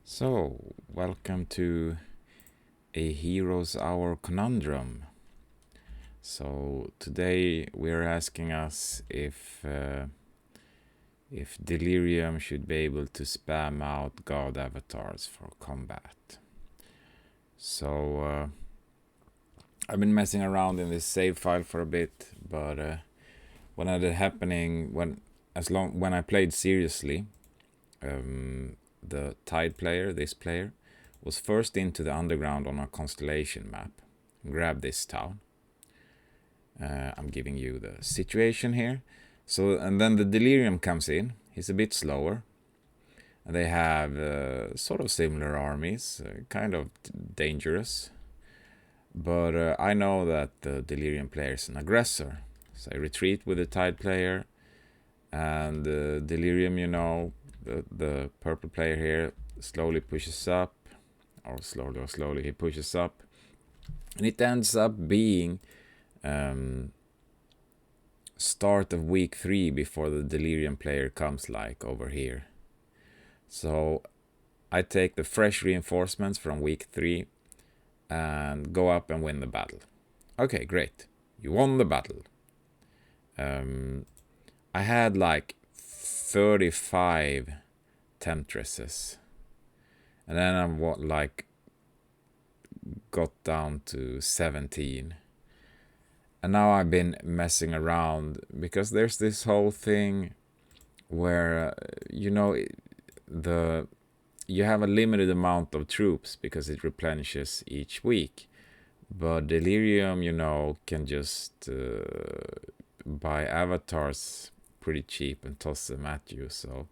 So, welcome to a Hero's Hour conundrum. So, today we're asking us if delirium should be able to spam out god avatars for combat. So, I've been messing around in this save file for a bit, but when it happening, when I played seriously, the Tide player, this player, was first into the underground on a constellation map. Grab this town. I'm giving you the situation here. So, and then the delirium comes in. He's a bit slower. They have sort of similar armies, kind of dangerous. But I know that the delirium player is an aggressor. So I retreat with the Tide player. And delirium, the purple player here slowly pushes up, or slowly he pushes up, and it ends up being start of week 3 before the delirium player comes, like over here. So I take the fresh reinforcements from week 3 and go up and win the battle. Okay, great, you won the battle. I had like 35 temptresses, and then I got down to 17. And now I've been messing around because there's this whole thing where you have a limited amount of troops because it replenishes each week. But delirium, can just buy avatars pretty cheap and toss them at you. So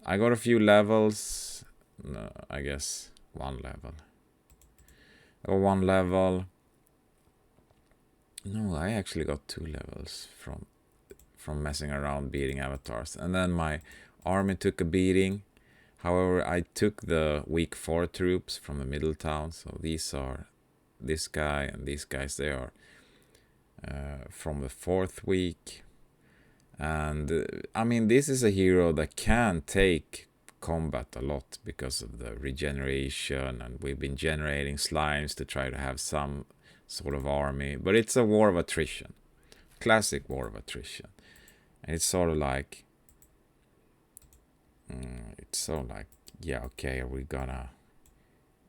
I got a few levels. No, I guess one level. Or one level. No, I actually got 2 levels from messing around beating avatars. And then my army took a beating. However, I took the week 4 troops from the middle town. So these are this guy and these guys. They are from the 4th week. And I mean, this is a hero that can take combat a lot because of the regeneration, and we've been generating slimes to try to have some sort of army, but it's a war of attrition, classic war of attrition. And it's sort of like yeah, okay,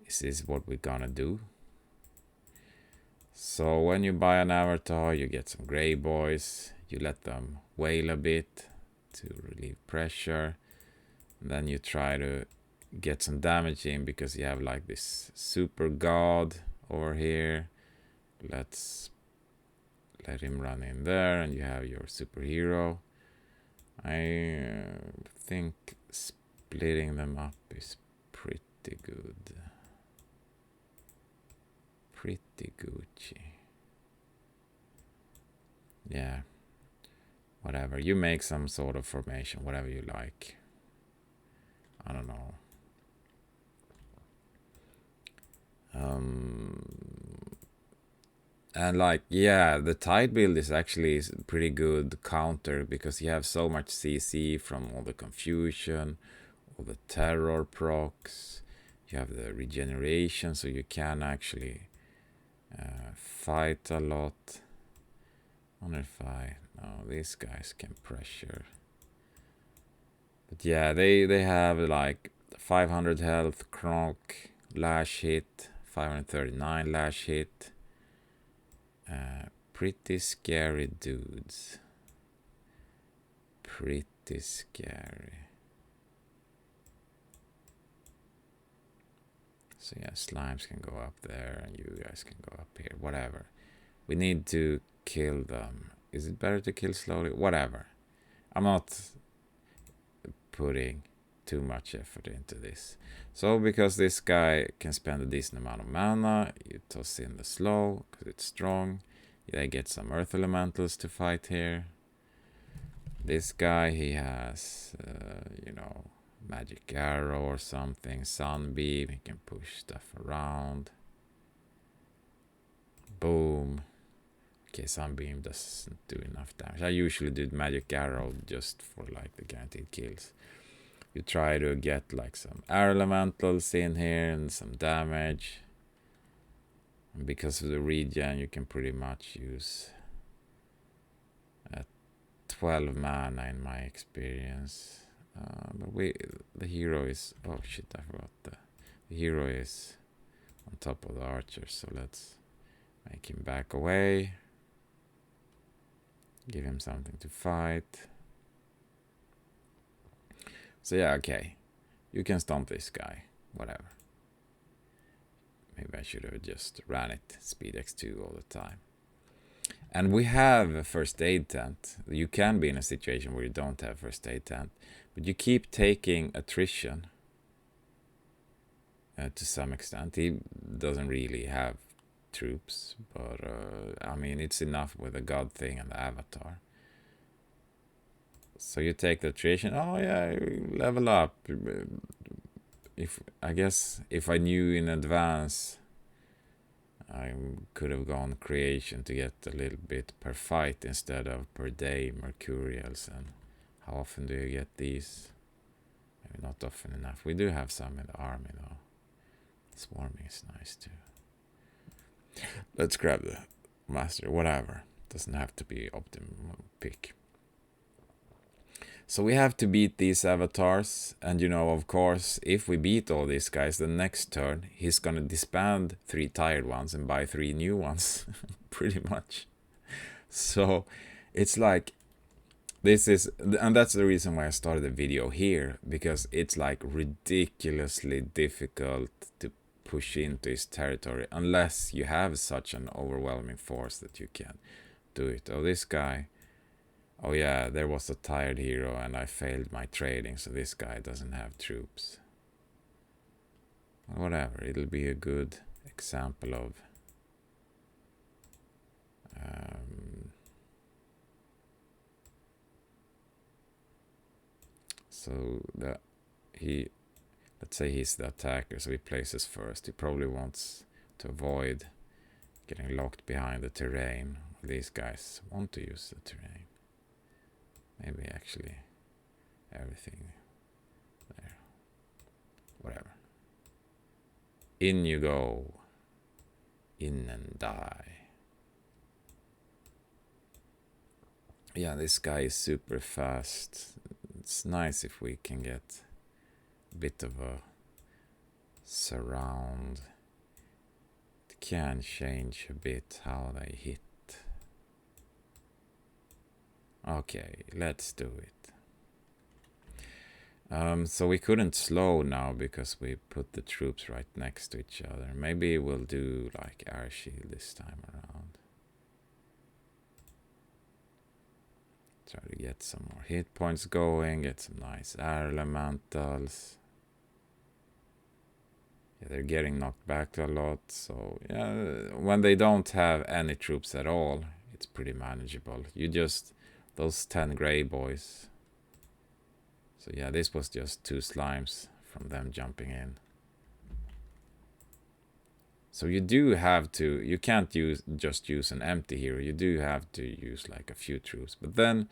is this what we're gonna do? So when you buy an avatar, you get some gray boys, you let them wail a bit to relieve pressure, and then you try to get some damage in because you have like this super god over here. Let's let him run in there, and you have your superhero. I think splitting them up is pretty good. Pretty Gucci. Yeah. Whatever. You make some sort of formation, whatever you like. I don't know. And like, yeah, the Tide build is actually pretty good counter because you have so much CC from all the confusion, all the terror procs. You have the regeneration, so you can actually fight a lot. I wonder if these guys can pressure. But yeah, they have like 500 health, Kronk, lash hit, 539 lash hit. Pretty scary dudes. Pretty scary. So yeah, slimes can go up there and you guys can go up here. Whatever. We need to kill them. Is it better to kill slowly? Whatever. I'm not putting too much effort into this. So because this guy can spend a decent amount of mana, you toss in the slow because it's strong. They get some earth elementals to fight here. This guy, he has magic arrow or something, sunbeam, he can push stuff around. Boom. Okay, sunbeam doesn't do enough damage. I usually do magic arrow just for like the guaranteed kills. you try to get like some air elementals in here and some damage. And because of the regen, you can pretty much use 12 mana in my experience. But the hero is... Oh shit, I forgot the hero is on top of the archer, so let's make him back away. Give him something to fight. So yeah, okay. You can stomp this guy, whatever. Maybe I should have just ran it speed x2 all the time. And we have a first aid tent. You can be in a situation where you don't have first aid tent, but you keep taking attrition to some extent. He doesn't really have troops, but I mean, it's enough with the god thing and the avatar. So you take the attrition. Oh yeah, level up. I guess if I knew in advance, I could have gone creation to get a little bit per fight instead of per day Mercurials. And how often do you get these? Maybe not often enough. We do have some in the army though. Swarming is nice too. Let's grab the master, whatever. Doesn't have to be optimum pick. So we have to beat these avatars, and of course, if we beat all these guys, the next turn, he's gonna disband 3 tired ones and buy 3 new ones, pretty much. So, it's like, and that's the reason why I started the video here, because it's like ridiculously difficult to push into his territory, unless you have such an overwhelming force that you can do it. Oh, this guy... Oh yeah, there was a tired hero and I failed my trading, so this guy doesn't have troops. Whatever, it'll be a good example of so let's say he's the attacker, so he places first. He probably wants to avoid getting locked behind the terrain. These guys want to use the terrain. Maybe actually everything there. Whatever. In you go. In and die. Yeah, this guy is super fast. It's nice if we can get a bit of a surround. It can change a bit how they hit. Okay, let's do it. So we couldn't slow now because we put the troops right next to each other. Maybe we'll do like air shield this time around. Try to get some more hit points going, get some nice air elementals. Yeah, they're getting knocked back a lot, so yeah, when they don't have any troops at all, it's pretty manageable. You just... Those 10 grey boys. So yeah, this was just 2 slimes from them jumping in. So you do have to... You can't just use an empty hero. You do have to use like a few troops. But then...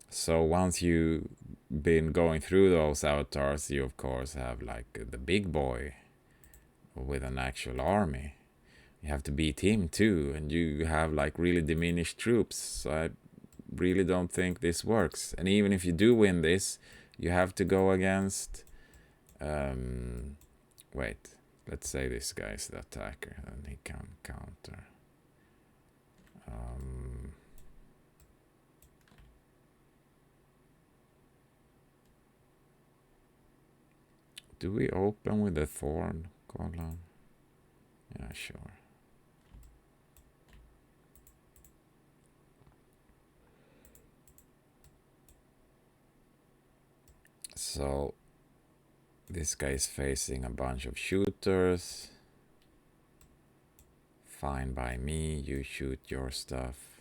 So once you've been going through those avatars, you of course have like the big boy with an actual army. You have to beat him too. And you have like really diminished troops. So I really don't think this works. And even if you do win this, you have to go against wait, let's say this guy's the attacker and he can counter. Do we open with the thorn column? Yeah, sure. So this guy is facing a bunch of shooters. Fine by me, you shoot your stuff.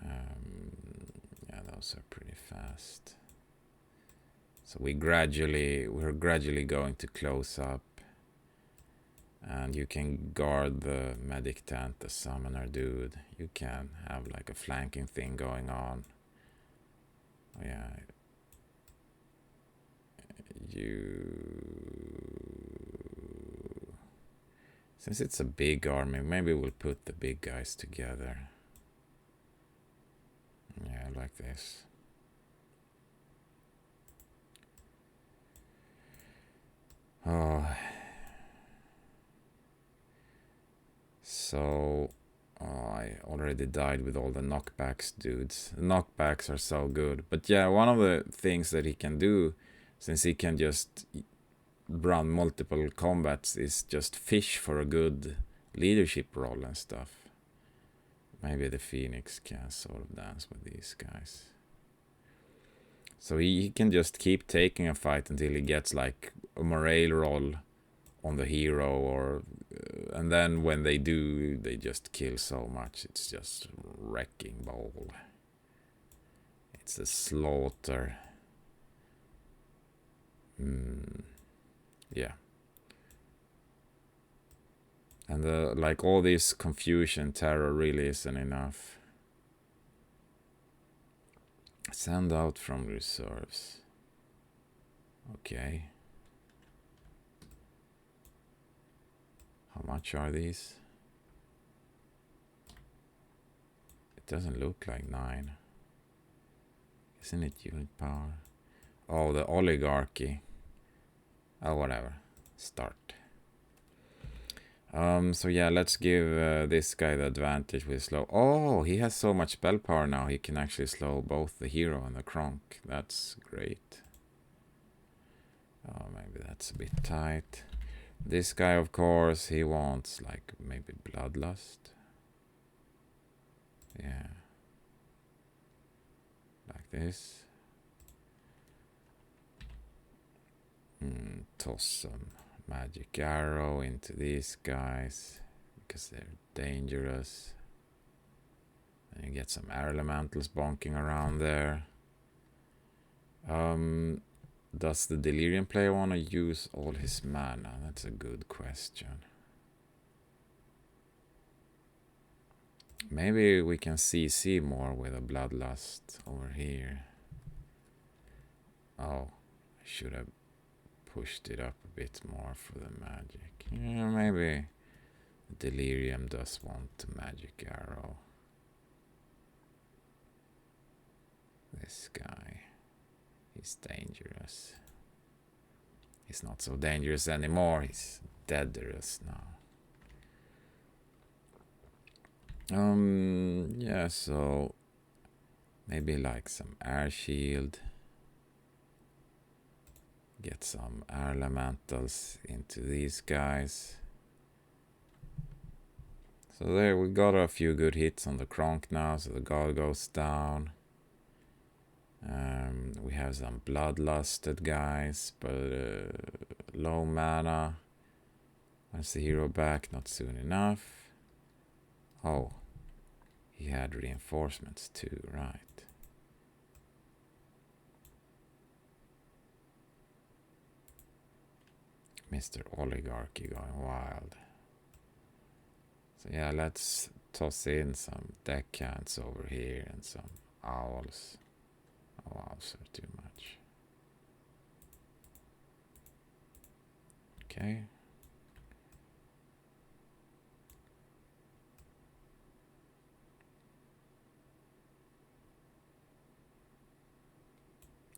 Yeah, those are pretty fast. So we're gradually going to close up. And you can guard the medic tent, the summoner dude. You can have like a flanking thing going on. Yeah. Since it's a big army, maybe we'll put the big guys together. Yeah, like this. Oh. So, I already died with all the knockbacks, dudes. The knockbacks are so good. But yeah, one of the things that he can do, since he can just run multiple combats, is just fish for a good leadership role and stuff. Maybe the Phoenix can sort of dance with these guys. So he can just keep taking a fight until he gets like a morale roll on the hero, or and then when they do, they just kill so much. It's just wrecking ball. It's a slaughter. Yeah. And like all this confusion, terror really isn't enough. Send out from reserves. Okay. How much are these? It doesn't look like 9. Isn't it unit power? Oh, the oligarchy. Oh, whatever. Start. So yeah, let's give this guy the advantage with slow. Oh, he has so much spell power now, he can actually slow both the hero and the Kronk. That's great. Oh, maybe that's a bit tight. This guy, of course, he wants like maybe bloodlust. Yeah. Like this. Toss some magic arrow into these guys because they're dangerous. And you get some air elementals bonking around there. Does the delirium player want to use all his mana? That's a good question. Maybe we can CC more with a bloodlust over here. Oh, I should have pushed it up a bit more for the magic. Yeah, maybe delirium does want the magic arrow. This guy, he's dangerous. He's not so dangerous anymore, he's deaderous now. Yeah, so maybe like some air shield. Get some air elementals into these guys. So there, we got a few good hits on the Kronk now, so the god goes down. We have some bloodlusted guys, but low mana. When's the hero back? Not soon enough. Oh, he had reinforcements too, right. Mr. Oligarchy going wild. So yeah, let's toss in some deckhands over here and some owls. Oh, owls are too much. Okay.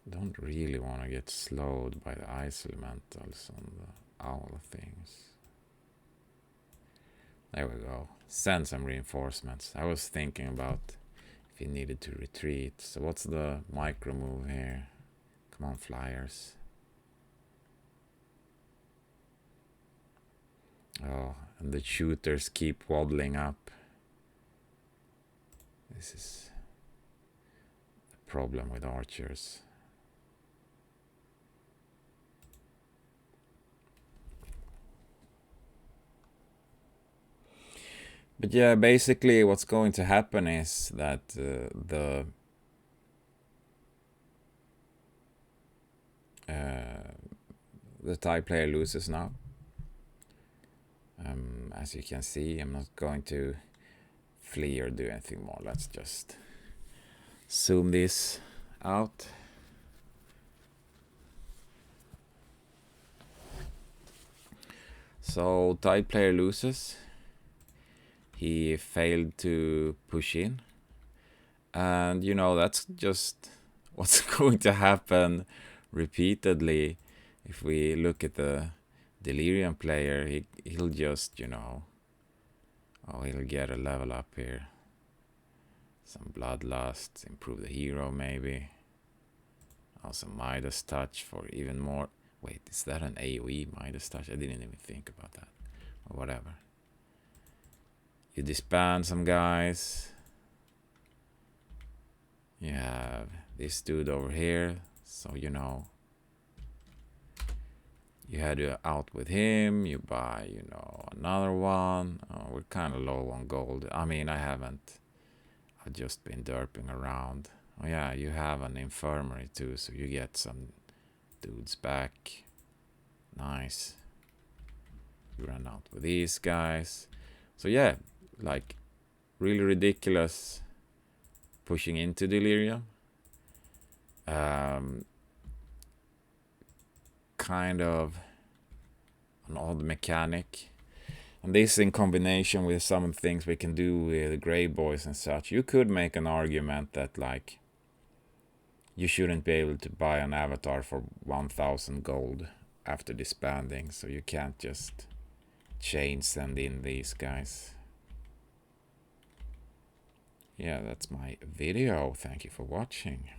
Don't really want to get slowed by the ice elementals on the owl things. There we go. Send some reinforcements. I was thinking about if he needed to retreat. So what's the micro move here? Come on, flyers. Oh, and the shooters keep waddling up. This is the problem with archers. But yeah, basically what's going to happen is that the Thai player loses now. As you can see, I'm not going to flee or do anything more. Let's just zoom this out. So tide player loses. He failed to push in. And you know, that's just what's going to happen repeatedly. If we look at the delirium player, he'll just, you know, oh, he'll get a level up here. Some bloodlust, improve the hero maybe. Also Midas touch for even more. Wait, is that an AoE Midas touch? I didn't even think about that. Or whatever. You disband some guys. You have this dude over here. So, you know, you had to out with him. You buy, you know, another one. Oh, we're kind of low on gold. I mean, I've just been derping around. Oh yeah, you have an infirmary too, so you get some dudes back. Nice. You run out with these guys. So yeah, like really ridiculous pushing into delirium. Kind of an odd mechanic. And this in combination with some things we can do with Grey Boys and such, you could make an argument that like you shouldn't be able to buy an avatar for 1000 gold after disbanding, so you can't just chain send in these guys. Yeah, that's my video. Thank you for watching.